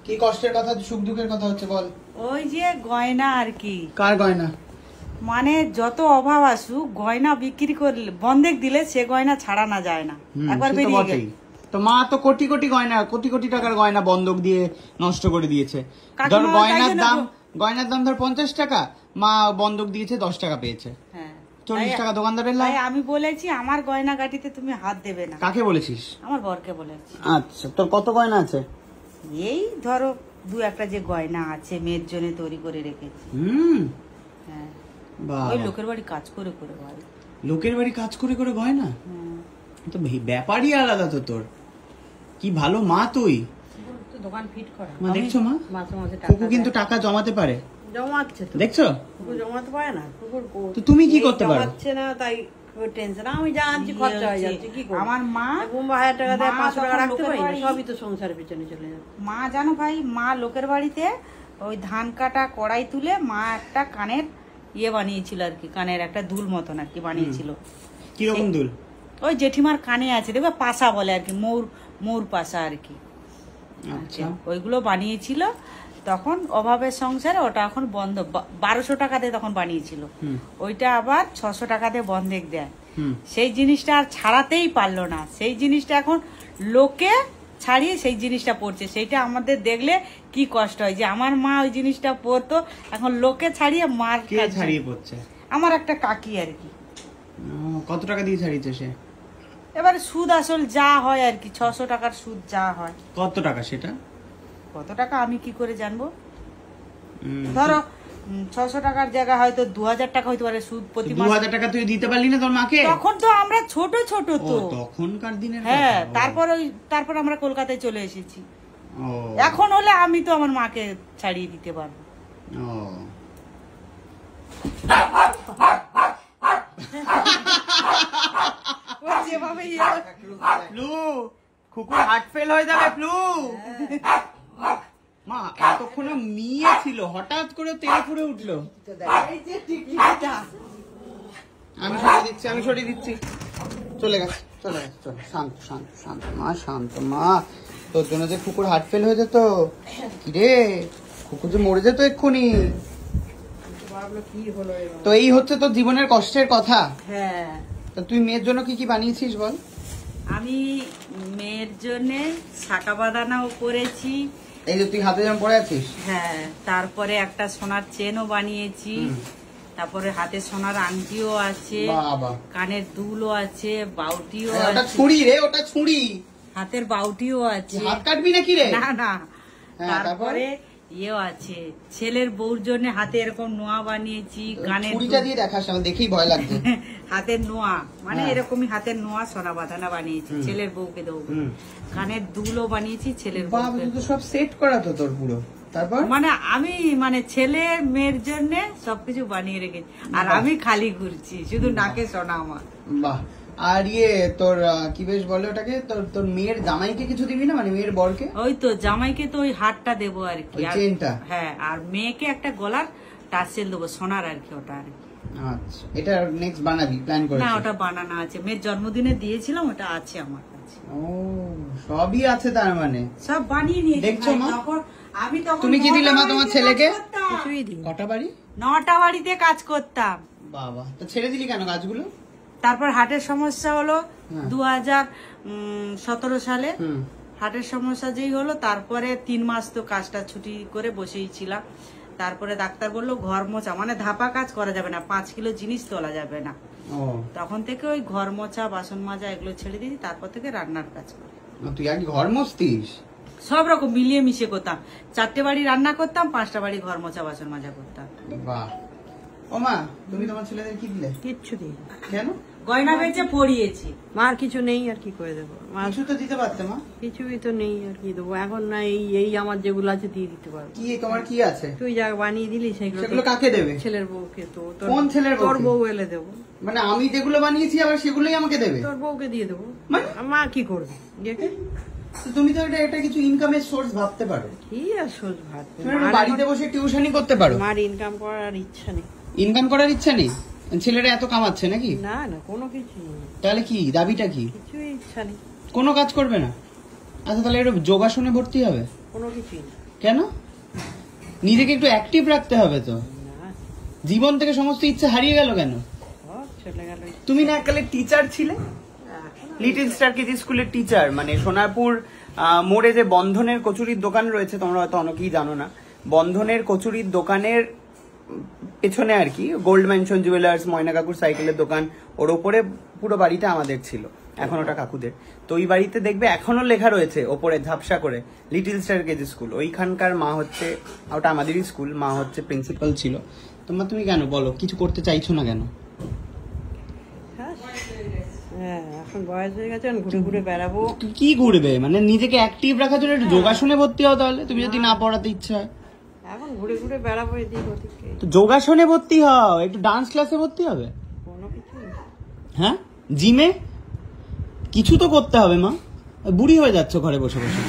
কি কষ্টের কথা, সুখ দুঃখের কথা হচ্ছে বল। ওই যে গয়না আর কি। কার গয়না? মানে যত অভাব আসুক গয়না বিক্রি করলে বন্ধক দিলে সে গয়না ছাড়া না যায় না, একবার বেরিয়ে গেল। তো মা তো কোটি কোটি গয়না, কোটি কোটি টাকার গয়না বন্ধক দিয়ে নষ্ট করে দিয়েছে। ধর গয়নার দাম ধর 50 টাকা, মা বন্ধক দিয়েছে 10 টাকা পেয়েছে। হ্যাঁ 40 টাকা দোকানদারের লাভ। আমি বলেছি আমার গয়না গাটিতে তুমি হাত দেবে না। কাকে বলেছিস? আমার বরকে বলেছি। আচ্ছা, তোর কত গয়না আছে? এই ধরো দু একটা যে গয়না আছে মেয়ের জন্য তৈরি করে রেখেছি। হ্যাঁ ওই লোকের বাড়ি কাজ করে করে ভাই। লোকের বাড়ি কাজ করে করে গয়না? তো ব্যাপারই আলাদা তো তোর। কি ভালো মা তুই। দোকান ফিট করা মা দেখছো মা, মাঝে মাঝে কুকু কিন্তু টাকা জমাতে পারে। জমাচ্ছে তো, দেখছো? কুকু জমাতে পারে না। তো তুমি কি করতে পারো? জমাচ্ছে না তাই টেনশন। আমি জানছি খরচা হয়ে যাচ্ছে, কি করব? আমার মা 1000 টাকা দেয়, 500 টাকা রাখতে পারি না, সবই তো সংসারের পিছনে চলে যায়। মা জানো ভাই, মা লোকের বাড়িতে ওই ধান কাটা কড়াই তুলে মা একটা কানের ইয়ে বানিয়েছিল আর কি, কানের একটা দুল মতন আর কি বানিয়েছিল। কি রকম দুল? ওই জেঠিমার কানে আছে দেখবে, পাশা বলে আর কি, মৌর পাশা আর কি। আচ্ছা, ওইগুলো বানিয়েছিল তখন অভাবের সংসারে। ওটা এখন বন্ধ, 1200 টাকা দিয়ে তখন বানিয়েছিল, ওইটা আবার 600 টাকা দিয়ে বন্ধক দেয়। সেই জিনিসটা আর ছাড়াতেই পারলো না। সেই জিনিসটা এখন লোকে ছাড়িয়ে সেই জিনিসটা পড়ছে। সেইটা আমাদের দেখলে কি কষ্ট হয় যে আমার মা ওই জিনিসটা পরতো, এখন লোকে ছাড়িয়ে মার ছাড়িয়ে পড়ছে। আমার একটা কাকি আর কি। কত টাকা দিয়ে ছাড়িয়েছে সে? এবারে সুদ আসল যা হয় আর কি, 600 টাকার সুদ যা হয়। কত টাকা সেটা? কত টাকা আমি কি করে জানবো? ধরো 600 টাকার জায়গা হয়তো 2000 টাকা হইতে পারে সুদ প্রতি মাসে। 2000 টাকা তুই দিতে পারলি না তোর মাকে? তখন তো আমরা ছোট ছোট তো, তখনকার দিনের। হ্যাঁ, তারপর আমরা কলকাতায় চলে এসেছি। এখন হলে আমি তো আমার মাকে ছাড়িয়ে দিতে পারবো। কুকুর হার্ট ফেল হয়ে যাবে প্লু। মা এতক্ষণ নিয়ে ছিল, হঠাৎ করে তেল পুড়ে উঠলো। আমি সরিয়ে দিচ্ছি। চলে গেছে। শান্ত শান্ত শান্ত মা, শান্ত মা। তোর জন্য যে কুকুর হার্ট ফেল হয়ে যেত, কিরে কুকুর যে মরে যেত এক্ষুনি। তো এই হচ্ছে তোর জীবনের কষ্টের কথা। হ্যাঁ, তো তুই মেয়ের জন্য কি কি বানিয়েছিস বল? আমি মেয়ের জন্য শাকা বাঁধানাও করেছি। এই যে তুই হাতে যেমন পরে আছিস। হ্যাঁ, তারপরে একটা সোনার চেনও বানিয়েছি, তারপরে হাতে সোনার আংটিও আছে, কানের দুলও আছে, বাউটিও আছে। ওটা ছুরি রে, ওটা ছুরি। হাতের বাউটিও আছে। হাত কাটবি নাকি রে? না না। তারপরে ইয়েও আছে, ছেলের বউর জন্য হাতে এরকম নোয়া বানিয়েছি। কানের ছুরিটা দিয়ে দেখাস, আমার দেখেই ভয় লাগছে। হাতের নোয়া মানে এরকমই হাতের নোয়া সোনা বাঁধানা বানিয়েছি, ছেলের বউকে দেবো। কানের দুলও বানিয়েছি ছেলের বউকে। সব সেট করা তো তোর পুরো। তারপর মানে আমি ছেলে মেয়ের জন্য সবকিছু বানিয়ে রেখেছি, আর আমি খালি ঘুরছি, শুধু নাকে সোনা আমার। বাহ। আর তোর কি বেশ বলে ওটাকে, তোর মেয়ের জামাইকে কিছু দিবি না, মানে মেয়ের বরকে? ওই তো জামাইকে তো ওই হারটা দেবো আর কি, চেনটা। হ্যাঁ, আর মেয়েকে একটা গলার টাসেল দেবো সোনার আর কি, ওটা আর কি। আচ্ছা, এটা নেক্সট বানাবি, প্ল্যান করেছিস? না, ওটা বানানো আছে, মেয়ের জন্মদিনে দিয়েছিলাম, ওটা আছে আমার কাছে। ও, সবই আছে তার মানে। সব বানিয়ে নিয়েছি। দেখছো মা, আমি তখন তুমি কি দিলে মা তোমার ছেলেকে? কটা বাড়ি? 9টা বাড়িতে কাজ করতাম। বাবা, তো ছেড়ে দিলি কেন কাজগুলো? তারপর হার্টের সমস্যা হলো 2017 সালে। হার্টের সমস্যা যেই হলো, তারপরে 3 মাস তো কাজটা ছুটি করে বসেই ছিলাম। তারপরে ডাক্তার বললো ঘর মোছা, মানে ধাপা কাজ করা যাবে না, 5 কিলো জিনিস তোলা যাবে না। তখন থেকে ওই ঘর মোছা, বাসন মাজা এগুলো ছেড়ে দিয়েছি। তারপর থেকে রান্নার কাজ করি। তুই আগে ঘর মুছতিস? সব রকম মিলিয়ে মিশিয়ে করতাম। 4টে বাড়ি রান্না করতাম, 5টা বাড়ি ঘর মোছা, বাসন মাজা করতাম। বাহ। ও মা, তুমি তোমার ছেলেদের কি দিলে? কিচ্ছু দিই। কেন? গয়না বেচে পড়িয়েছি। মার কিছু নেই, আর কি করে দেবো? কিছু তো দিতে পারতে মা। কিছুই তো নেই, আর কি দেবো এখন? না, এই আমার যেগুলো আছে দিয়ে দিতে পারবো। কি তোমার কি আছে? তুই যা বানিয়ে দিলি সেগুলো কাকে দেবে? ছেলের বউকে। তো কোন ছেলের বউ? তোর বউ এলে দেবো। মানে আমি যেগুলো বানিয়েছি আবার সেগুলোই আমাকে দেবে? তোর বউকে দিয়ে দেবো। মা কি করবে? তুমি তো এটা কিছু ইনকামের সোর্স ভাবতে পারো। কি আর সোর্স ভাবতে? বাড়িতে বসে টিউশনই করতে পারো। মার ইনকাম করার ইচ্ছা নেই। ইনকাম করার ইচ্ছা নেই? ছেলেরা এত কামাচ্ছে নাকি? না না, কোনো কিছু নেই। তাহলে কি দাবিটা কি? কিছুই ইচ্ছা নেই, কোনো কাজ করবে না? আচ্ছা, তাহলে এটা যোগাসনে ভর্তি হবে? কোনো কিছুই না। কেন? নিজেকে একটু অ্যাক্টিভ রাখতে হবে তো। না, জীবন থেকে সমস্ত ইচ্ছা হারিয়ে গেল কেন? সব চলে গেল। তুমি না এককালে টিচার ছিলে, এখন লিটল স্টার কেজি স্কুলের টিচার, মানে সোনারপুর মোড়ে যে বন্ধনের কচুরির দোকান রয়েছে, তোমরা হয়তো অনেকেই জানো না, বন্ধনের কচুরির দোকানের পেছনে আর কি গোল্ড ম্যানশন জুয়েলার্স, ময়না কাকুর সাইকেলের দোকান, ওর ওপরে পুরো বাড়িটা আমাদের ছিল, এখন ওটা কাকুদের। তো ওই বাড়িতে দেখবে এখনো লেখা রয়েছে ওপরে ঝাপসা করে লিটল স্টার কেজি স্কুল। ওইখানকার মা হচ্ছে, ওটা আমাদেরই স্কুল, মা হচ্ছে প্রিন্সিপাল ছিল। তোমার তুমি কেন বলো কিছু করতে চাইছো না কেন? হ্যাঁ, এখন বয়স হয়ে গেছে, এখন ঘুরে ঘুরে বেড়াবো। তুই কি ঘুরবে, মানে নিজেকে অ্যাক্টিভ রাখার জন্য একটু যোগাসনে ভর্তি হও তাহলে, তুমি যদি না পড়াতে ইচ্ছা হয়। এখন ঘুরে ঘুরে বেড়াবো এদিক ওদিকে, তো যোগাসনে ভর্তি হও, একটু ডান্স ক্লাসে ভর্তি হবে। কোনো কিছু না। হ্যাঁ, জিমে কিছু তো করতে হবে মা, বুড়ি হয়ে যাচ্ছ ঘরে বসে বসে।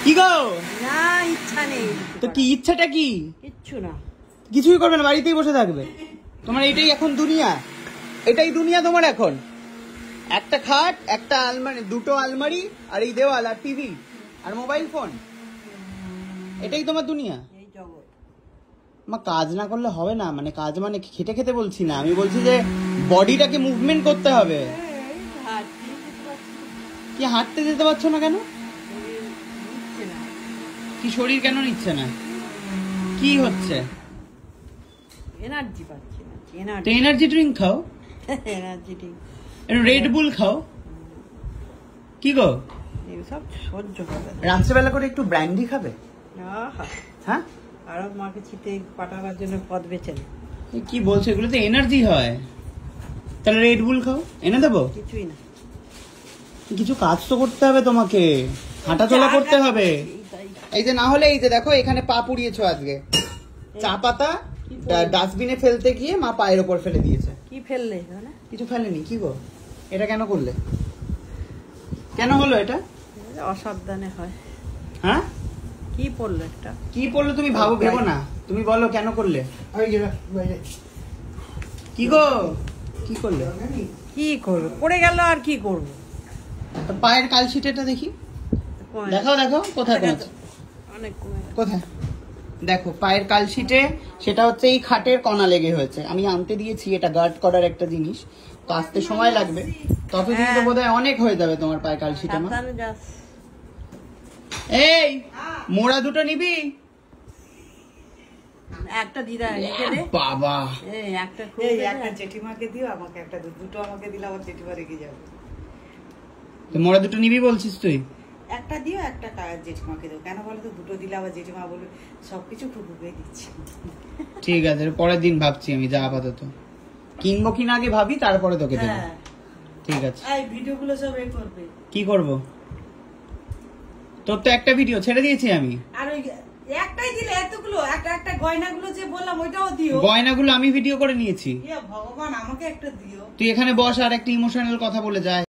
কি গো? না, ইচ্ছা নেই। তো কি ইচ্ছাটা কি? কিচ্ছু না। কিছুই করবে না, বাড়িতেই বসে থাকবে। তোমার এটাই এখন দুনিয়া, এটাই দুনিয়া তোমার এখন। একটা খাট, একটা আলমারি, দুটো আলমারি, আর এই দেওয়াল, আর টিভি, আর মোবাইল ফোন, এটাই তোমার দুনিয়া। এই জগৎ। মা কাজ না করলে হবে না, মানে কাজ মানে খেটে খেতে বলছি না, আমি বলছি যে বডিটাকে মুভমেন্ট করতে হবে। এই হাঁটতে যেতে পারছি না, কি হাঁটতে যেতে পারছো না কেন? শরীর নিচ্ছে না। কি শরীর কেন নিচ্ছে না? কি হচ্ছে? এনার্জি পাচ্ছি না, তো এনার্জি ড্রিঙ্ক খাও, এনার্জি ঠিক রেড বুল খাও। কি গো, সব সহ্য হবে না। রাত্রেবেলা করে একটু ব্র্যান্ডি খাবে? আহা, হ্যাঁ, আরো মাকে ছিটে পাঠাবার জন্য পথ বেছে নে। এ কি বলছো, এগুলো তো এনার্জি হয়। তাহলে রেড বুল খাও, এনে দেবো। কিছুই না। কিছু কাজ তো করতে হবে তোমাকে, হাঁটাচলা করতে হবে। এইটাই। এই যে না হলে এই যে দেখো এখানে পা পুড়িয়েছো আজকে, চা পাতা ডাস্টবিনে ফেলতে গিয়ে মা পায়ের ওপর ফেলে দিয়েছে। কি ফেললে মানে? কিছু ফেলেনি। কি গো, এটা কেন করলে? কেন হলো এটা? অসাবধানে হয়। হ্যাঁ, কি পড়লো একটা? কি পড়লো তুমি ভেবো না, তুমি বলো কেন করলে? কি গো, কি করলে? কি করবো, পড়ে গেল আর কি করবো। তো পায়ের কালশিটেটা দেখি, কমে দেখাও দেখাও কোথায় গেছে। কমেছে, অনেক কমে গেছে। কোথায় দেখো পায়ের কালশিটে, সেটা হচ্ছে এই খাটের কণা লেগে হয়েছে। আমি আনতে দিয়েছি, এটা গার্ড করার একটা জিনিস, তো আসতে সময় লাগবে, ততদিন তো বোধহয় অনেক হয়ে যাবে তোমার পায়ের কালশিটে মা। সাবধানে যাস। এই মোড়া দুটো নিবি? একটা দিদা রেখে দে। বাবা, এই একটা এই খুলে একটা জেঠিমাকে দিও, আমাকে একটা দুটো আমাকে দিলে আমার জেঠিমা রেখে যাবে। তো মোড়া দুটো নিবি বলছিস তুই? একটা দিও, একটা জেঠিমাকে দিও। কেন বলো তো, দুটো দিলে আবার জেঠিমা বলবে সবকিছু টুকুকে দিচ্ছি। ঠিক আছে, পরের দিন ভাবছি আমি, যা আপাতত কিনবো কিনা আগে ভাবি, তারপরে তোকে দেবো। হ্যাঁ, ঠিক আছে। এই ভিডিওগুলো সব এ করবে। কি করব? তোর তো একটা ভিডিও ছেড়ে দিয়েছি আমি। আর ওই একটাই দিলে এতগুলো, একটা একটা গয়নাগুলো যে বললাম ওইটাও দিও। গয়নাগুলো আমি ভিডিও করে নিয়েছি। ইয়ে ভগবান, আমাকে একটা দিও। তুই এখানে বস আর একটা ইমোশনাল কথা বলে যায়।